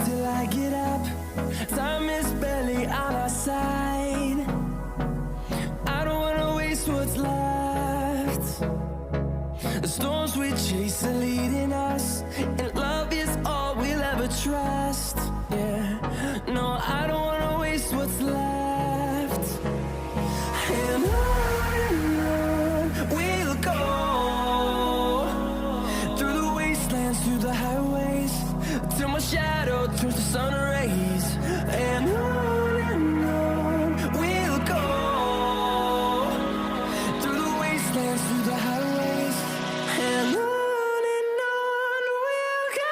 till I get up. Time is barely on our side. I don't wanna waste what's left. The storms we chase are leading us, and love is all we'll ever trust. Yeah, no, I don't wanna waste what's left. And on we'll go, through the wastelands, through the highways, till my shadow turns to sun rays. And on we'll go, through the wastelands, through the highways, and on we'll go.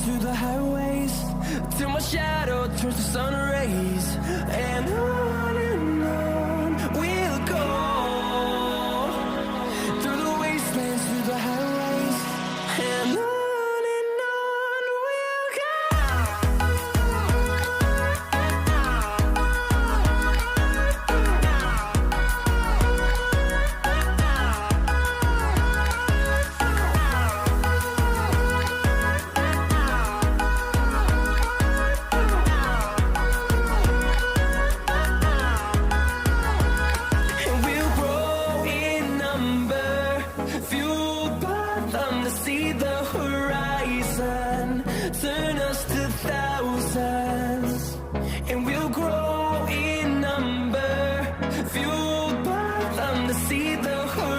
Through the highways, till my shadow turns to sun rays. And on we'll go, through the wastelands, through the highways, and on we'll go. See the horizon, turn us to thousands, and we'll grow in number, fueled by them to see the horizon.